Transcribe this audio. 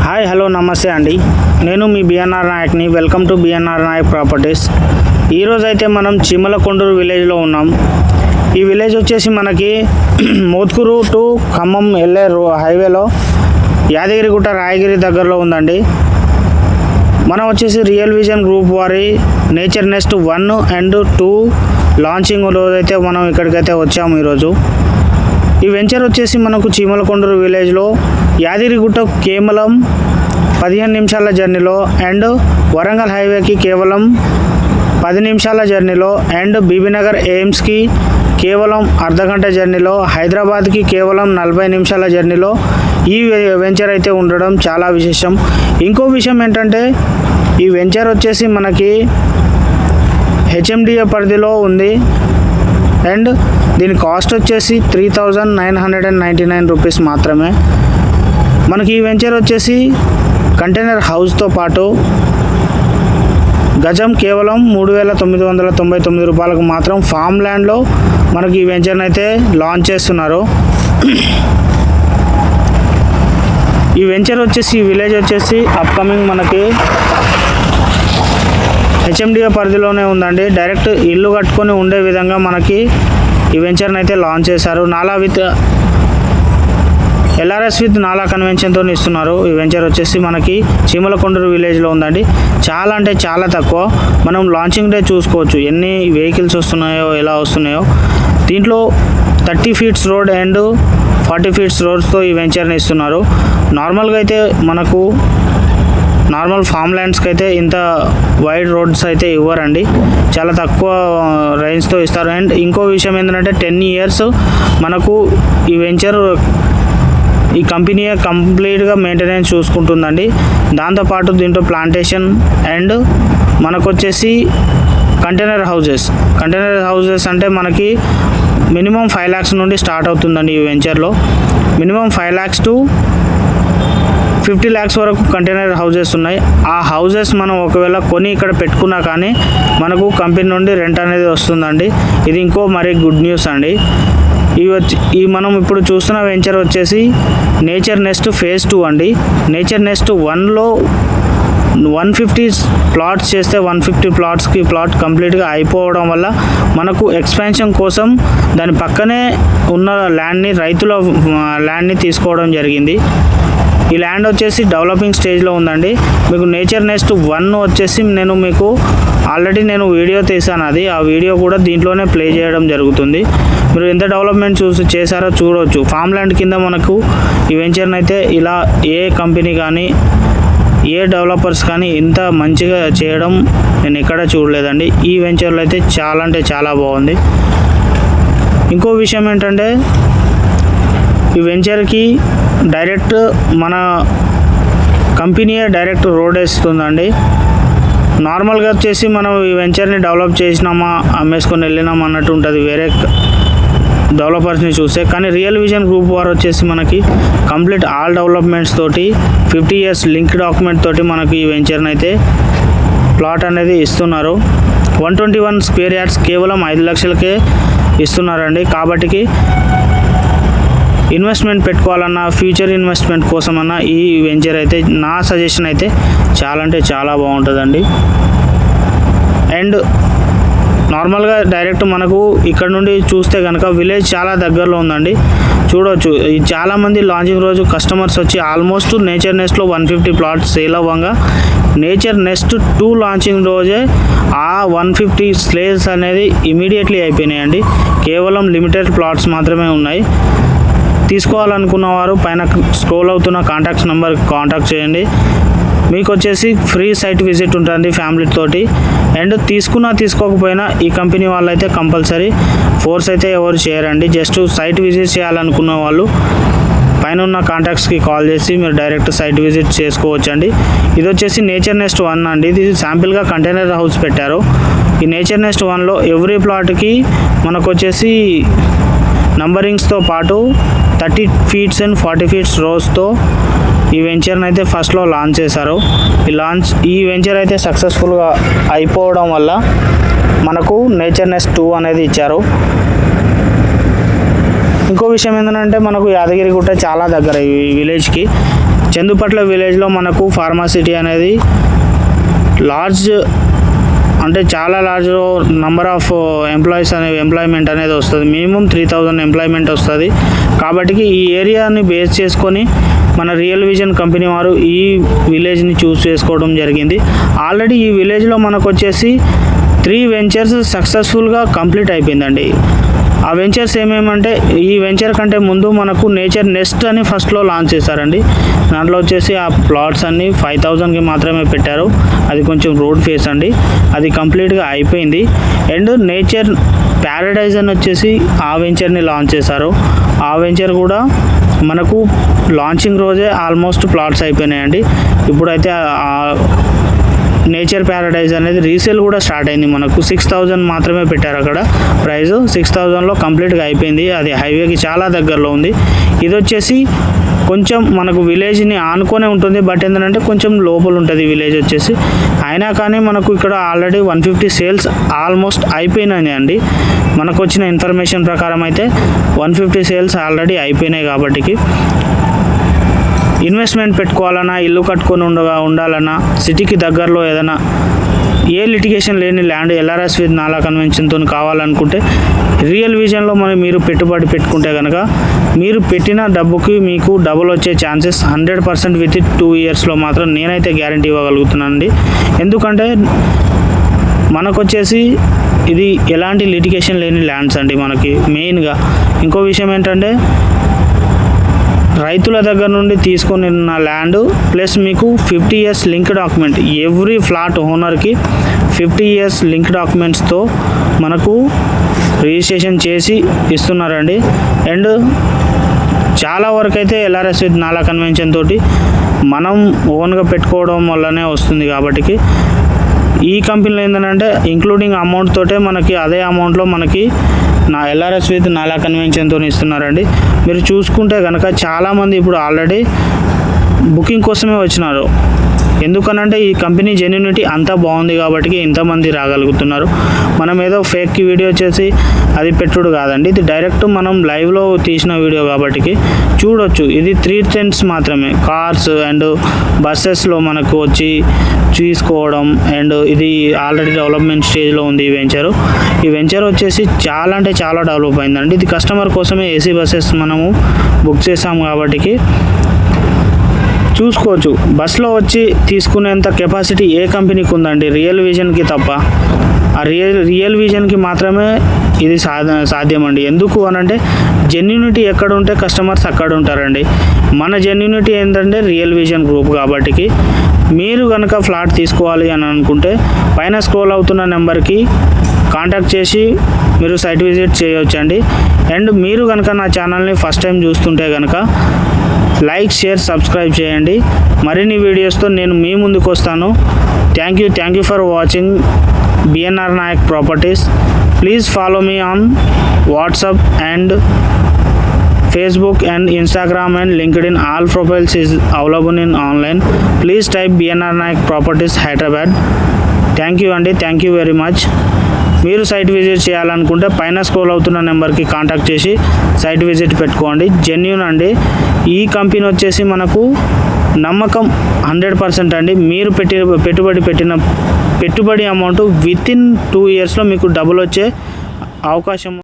Hi hello నమస్తే అండి. నేను మీ బిఎన్ఆర్ నాయక్ని. Welcome to BNR Nayak properties. ఈరోజు అయితే మనం చిమ్మలకొండూరు విలేజ్లో ఉన్నాం. ఈ విలేజ్ వచ్చేసి మనకి మోత్కూరు టు ఖమ్మం వెళ్ళే హైవేలో యాదగిరిగుట్ట రాయగిరి దగ్గరలో ఉందండి. మనం వచ్చేసి రియల్ విజన్ గ్రూప్ వారి నేచర్ నెస్ట్ 1 and 2 లాంచింగ్ రోజైతే మనం ఇక్కడికైతే వచ్చాము ఈరోజు. ఈ వెంచర్ వచ్చేసి మనకు చిమ్మలకొండూరు విలేజ్లో యాదగిరిగుట్ట కేవలం 15 నిమిషాల జర్నీలో అండ్ వరంగల్ హైవేకి కేవలం 10 నిమిషాల జర్నీలో అండ్ బీబీనగర్ ఎయిమ్స్కి కేవలం అర్ధగంట జర్నీలో, హైదరాబాద్కి కేవలం 40 నిమిషాల జర్నీలో ఈ వెంచర్ అయితే ఉండడం చాలా విశేషం. ఇంకో విషయం ఏంటంటే ఈ వెంచర్ వచ్చేసి మనకి హెచ్ఎండిఏ పరిధిలో ఉంది అండ్ దీని కాస్ట్ వచ్చేసి 3,999 రూపీస్ మాత్రమే. మనకి ఈ వెంచర్ వచ్చేసి కంటైనర్ హౌస్తో పాటు గజం కేవలం 3,999 రూపాయలకు మాత్రం ఫామ్ ల్యాండ్లో మనకి ఈ వెంచర్ని అయితే లాంచ్ చేస్తున్నారు. ఈ వెంచర్ వచ్చేసి ఈ విలేజ్ వచ్చేసి అప్కమింగ్ మనకి హెచ్ఎండిఏ పరిధిలోనే ఉందండి. డైరెక్ట్ ఇల్లు కట్టుకొని ఉండే విధంగా మనకి ఈ వెంచర్ని అయితే లాంచ్ చేశారు. నాలా విత్ ఎల్ఆర్ఎస్ విత్ నాలా కన్వెన్షన్తో ఇస్తున్నారు. ఈ వెంచర్ వచ్చేసి మనకి చిమ్మలకొండూరు విలేజ్లో ఉందండి. చాలా అంటే చాలా తక్కువ. మనం లాంచింగ్ డే చూసుకోవచ్చు ఎన్ని వెహికల్స్ వస్తున్నాయో ఎలా వస్తున్నాయో. దీంట్లో 30 ఫీట్స్ రోడ్ అండ్ 40 ఫీట్స్ రోడ్స్తో ఈ వెంచర్ని ఇస్తున్నారు. నార్మల్గా అయితే మనకు నార్మల్ ఫామ్ ల్యాండ్స్కి అయితే ఇంత వైడ్ రోడ్స్ అయితే ఇవ్వరండి, చాలా తక్కువ రేంజ్తో ఇస్తారు. అండ్ ఇంకో విషయం ఏంటంటే 10 years మనకు ఈ వెంచర్ ఈ కంపెనీ కంప్లీట్గా మెయింటెనెన్స్ చూసుకుంటుందండి. దాంతోపాటు దీంట్లో ప్లాంటేషన్ అండ్ మనకు వచ్చేసి కంటైనర్ హౌజెస్ అంటే మనకి మినిమం 5 lakhs నుండి స్టార్ట్ అవుతుందండి. ఈ వెంచర్లో మినిమం 5 lakhs to 50 lakhs వరకు కంటైనర్ హౌజెస్ ఉన్నాయి. ఆ హౌజెస్ మనం ఒకవేళ కొని ఇక్కడ పెట్టుకున్నా కానీ మనకు కంపెనీ నుండి రెంట్ అనేది వస్తుందండి. ఇది ఇంకో మరీ గుడ్ న్యూస్ అండి. ఈ మనం ఇప్పుడు చూస్తున్న వెంచర్ వచ్చేసి నేచర్ నెస్ట్ ఫేజ్ 2 అండి. నేచర్ నెస్ట్ 1లో 150 ప్లాట్స్ చేస్తే 150 ప్లాట్స్కి ప్లాట్ కంప్లీట్గా అయిపోవడం వల్ల మనకు ఎక్స్పాన్షన్ కోసం దాని పక్కనే ఉన్న ల్యాండ్ని రైతుల ల్యాండ్ని తీసుకోవడం జరిగింది. ఈ ల్యాండ్ వచ్చేసి డెవలపింగ్ స్టేజ్లో ఉందండి. మీకు నేచర్ నెస్ట్ 1 వచ్చేసి నేను ఆల్రెడీ వీడియో తీసాను. ఆ వీడియో కూడా దీంట్లోనే ప్లే చేయడం జరుగుతుంది. మీరు ఎంత డెవలప్మెంట్ చేశారో చూడవచ్చు. ఫామ్ ల్యాండ్ కింద మనకు ఈ వెంచర్ని అయితే ఇలా ఏ కంపెనీ కానీ ఏ డెవలపర్స్ కానీ ఇంత మంచిగా చేయడం నేను ఎక్కడ చూడలేదండి. ఈ వెంచర్లో అయితే చాలా అంటే చాలా బాగుంది. ఇంకో విషయం ఏంటంటే ఈ వెంచర్కి డైరెక్ట్ మన కంపెనీయే డైరెక్ట్ రోడ్ వేస్తుందండి. నార్మల్గా వచ్చేసి మనం ఈ వెంచర్ని డెవలప్ చేసినామా అమ్మేసుకొని వెళ్ళినామా అన్నట్టు ఉంటుంది వేరే డెవలపర్స్ని చూస్తే. కానీ రియల్ విజన్ గ్రూప్ వారు వచ్చేసి మనకి కంప్లీట్ ఆల్ డెవలప్మెంట్స్ తోటి 50 years లింక్ డాక్యుమెంట్ తోటి మనకి ఈ వెంచర్ని అయితే ప్లాట్ అనేది ఇస్తున్నారు. 121 square yards కేవలం 5 లక్షలకే ఇస్తున్నారండి. కాబట్టి ఇన్వెస్ట్మెంట్ పెట్టుకోవాలన్నా ఫ్యూచర్ ఇన్వెస్ట్మెంట్ కోసమన్నా ఈ వెంచర్ అయితే నా సజెషన్ అయితే చాలా అంటే చాలా బాగుంటుందండి. అండ్ నార్మల్గా డైరెక్ట్ మనకు ఇక్కడ నుండి చూస్తే కనుక విలేజ్ చాలా దగ్గరలో ఉందండి. చూడవచ్చు చాలామంది లాంచింగ్ రోజు కస్టమర్స్ వచ్చి ఆల్మోస్ట్ నేచర్ నెస్ట్లో 150 ప్లాట్స్ సేల్ అవ్వంగా నేచర్ నెస్ట్ 2 లాంచింగ్ రోజే ఆ 150 స్లేస్ అనేది ఇమీడియట్లీ అయిపోయినాయండి. కేవలం లిమిటెడ్ ప్లాట్స్ మాత్రమే ఉన్నాయి. తీసుకోవాలనుకున్న వారు పైన స్క్రోల్ అవుతున్న కాంటాక్ట్స్ నెంబర్కి కాంటాక్ట్ చేయండి. మీకు వచ్చేసి ఫ్రీ సైట్ విజిట్ ఉంటుంది ఫ్యామిలీ తోటి. అండ్ తీసుకోకపోయినా ఈ కంపెనీ వాళ్ళు అయితే కంపల్సరీ ఫోర్స్ అయితే ఎవరు చేయరండి. జస్ట్ సైట్ విజిట్ చేయాలనుకున్న వాళ్ళు పైన ఉన్న కాంటాక్ట్స్కి కాల్ చేసి మీరు డైరెక్ట్ సైట్ విజిట్ చేసుకోవచ్చండి. ఇది వచ్చేసి నేచర్ నెస్ట్ 1 అండి. ఇది శాంపిల్గా కంటైనర్ హౌస్ పెట్టారు. ఈ నేచర్ నెస్ట్ 1లో ఎవ్రీ ప్లాట్కి మనకు వచ్చేసి నంబరింగ్స్తో పాటు 30 feet అండ్ 40 feet రోస్తో ఈ వెంచర్ని అయితే ఫస్ట్లో లాంచ్ చేశారు. ఈ వెంచర్ అయితే సక్సెస్ఫుల్గా అయిపోవడం వల్ల మనకు నేచర్ నెస్ట్ 2 అనేది ఇచ్చారు. ఇంకో విషయం ఏంటంటే మనకు యాదగిరిగుట్ట చాలా దగ్గర ఈ విలేజ్కి. చందుపట్ల విలేజ్లో మనకు ఫార్మాసిటీ అనేది చాలా లార్జ్ నంబర్ ఆఫ్ ఎంప్లాయ్మెంట్ అనేది వస్తుంది. మినిమం 3000 ఎంప్లాయ్మెంట్ వస్తుంది. కాబట్టి ఈ ఏరియాని బేస్ చేసుకొని మన రియల్ విజన్ కంపెనీ వారు ఈ విలేజ్ని చూస్ చేసుకోవడం జరిగింది. ఆల్రెడీ ఈ విలేజ్లో మనకు వచ్చేసి 3 వెంచర్స్ సక్సెస్ఫుల్గా కంప్లీట్ అయిపోయిందండి. ఆ వెంచర్స్ ఏమేమంటే, ఈ వెంచర్ కంటే ముందు మనకు నేచర్ నెస్ట్ అని ఫస్ట్లో లాంచ్ చేశారండి. దాంట్లో వచ్చేసి ఆ ప్లాట్స్ అన్నీ 5000కి మాత్రమే పెట్టారు. అది కొంచెం రోడ్ ఫేస్ అండి, అది కంప్లీట్గా అయిపోయింది. అండ్ నేచర్ ప్యారడైజ్ అని వచ్చేసి ఆ వెంచర్ని లాంచ్ చేశారు. ఆ వెంచర్ కూడా మనకు లాంచింగ్ రోజే ఆల్మోస్ట్ ప్లాట్స్ అయిపోయినాయండి. ఇప్పుడైతే నేచర్ ప్యారడైజ్ అనేది రీసేల్ కూడా స్టార్ట్ అయింది. మనకు 6000 మాత్రమే పెట్టారు అక్కడ ప్రైస్. 6000లో కంప్లీట్గా అయిపోయింది. అది హైవేకి చాలా దగ్గరలో ఉంది. ఇది వచ్చేసి కొంచెం మనకు విలేజ్ని ఆనుకొనే ఉంటుంది, బట్ ఏంటంటే కొంచెం లోపల ఉంటుంది విలేజ్ వచ్చేసి. అయినా కానీ మనకు ఇక్కడ ఆల్రెడీ 150 సేల్స్ ఆల్మోస్ట్ అయిపోయినాయి అండి. మనకు వచ్చిన ఇన్ఫర్మేషన్ ప్రకారం అయితే 150 సేల్స్ ఆల్రెడీ అయిపోయినాయి. కాబట్టి ఇన్వెస్ట్మెంట్ పెట్టుకోవాలన్నా, ఇల్లు కట్టుకొని ఉండాలన్నా, సిటీకి దగ్గరలో ఏదైనా ఏ లిటిగేషన్ లేని ల్యాండ్ LRS విత్ నాలా కన్వెన్షన్తో కావాలనుకుంటే రియల్ విజన్లో మీరు పెట్టుబడి పెట్టుకుంటే కనుక మీరు పెట్టిన డబ్బుకి మీకు డబుల్ వచ్చే ఛాన్సెస్ 100% విత్ 2 ఇయర్స్లో మాత్రం నేనైతే గ్యారంటీ ఇవ్వగలుగుతున్నానండి. ఎందుకంటే మనకు వచ్చేసి ఇది ఎలాంటి లిటిగేషన్ లేని ల్యాండ్స్ అండి. మనకి మెయిన్గా ఇంకో విషయం ఏంటంటే, రైతుల దగ్గర నుండి తీసుకొని ఉన్న ల్యాండ్ ప్లస్ మీకు 50 years link document, every flat ఓనర్కి 50 ఇయర్స్ లింక్ డాక్యుమెంట్స్తో మనకు రిజిస్ట్రేషన్ చేసి ఇస్తున్నారండి. అండ్ చాలా వరకు అయితే LRS విత్ నాలా కన్వెన్షన్ తోటి మనం ఓన్గా పెట్టుకోవడం వల్లనే వస్తుంది. కాబట్టి ఈ కంపెనీలో ఏంటంటే ఇంక్లూడింగ్ అమౌంట్ తోటే మనకి అదే అమౌంట్లో మనకి LRS విత్ నాలా కన్వెన్షన్తో ఇస్తున్నారండి. మీరు చూసుకుంటే కనుక చాలామంది ఇప్పుడు ఆల్రెడీ బుకింగ్ కోసమే వచ్చినారు. ఎందుకనంటే ఈ కంపెనీ జెన్యూనిటీ అంతా బాగుంది కాబట్టి ఇంతమంది రాగలుగుతున్నారు. మనం ఏదో ఫేక్ వీడియో చేసి అది పెట్టుడు కాదండి, ఇది డైరెక్ట్ మనం లైవ్లో తీసిన వీడియో కాబట్టి చూడొచ్చు. ఇది 3 టెంట్స్ మాత్రమే, కార్స్ అండ్ బస్సెస్లో మనకు వచ్చి తీసుకోవడం. అండ్ ఇది ఆల్రెడీ డెవలప్మెంట్ స్టేజ్లో ఉంది ఈ వెంచర్ వచ్చేసి చాలా అంటే చాలా డెవలప్ అయిందండి. ఇది కస్టమర్ కోసమే AC బస్సెస్ మనము బుక్ చేసాం కాబట్టి చూసుకోవచ్చు. బస్లో వచ్చి తీసుకునేంత కెపాసిటీ ఏ కంపెనీకి ఉందండి, రియల్ విజన్కి తప్ప. ఆ రియల్ విజన్కి మాత్రమే ఇది సాధ్యమండి. ఎందుకు అనంటే జెన్యూనిటీ ఎక్కడ ఉంటే కస్టమర్స్ అక్కడ ఉంటారండి. మన జెన్యూనిటీ ఏంటంటే రియల్ విజన్ గ్రూప్. కాబట్టి మీరు కనుక ఫ్లాట్ తీసుకోవాలి అని అనుకుంటే పైన స్క్రోల్ అవుతున్న నెంబర్కి కాంటాక్ట్ చేసి మీరు సైట్ విజిట్ చేయవచ్చండి. అండ్ మీరు కనుక నా ఛానల్ని ఫస్ట్ టైం చూస్తుంటే కనుక లైక్, షేర్, సబ్స్క్రైబ్ చేయండి. మరిన్ని వీడియోస్తో నేను మీ ముందుకు వస్తాను. Thank you for watching BNR Nayak Properties. Please follow me on WhatsApp and Facebook and Instagram and LinkedIn. All profiles is available in online. Please type BNR Nayak Properties Hyderabad. Thank you అండి, thank you very much. మీరు site visit చేయాలనుకుంటే పైన scroll అవుతున్న నెంబర్కి contact చేసి site visit పెట్టుకోండి. Genuine అండి. ఈ కంపెనీ వచ్చేసి మనకు నమ్మకం 100% అండి. మీరు పెట్టిన పెట్టుబడి అమౌంట్ విత్ ఇన్ 2 ఇయర్స్లో మీకు డబుల్ వచ్చే అవకాశం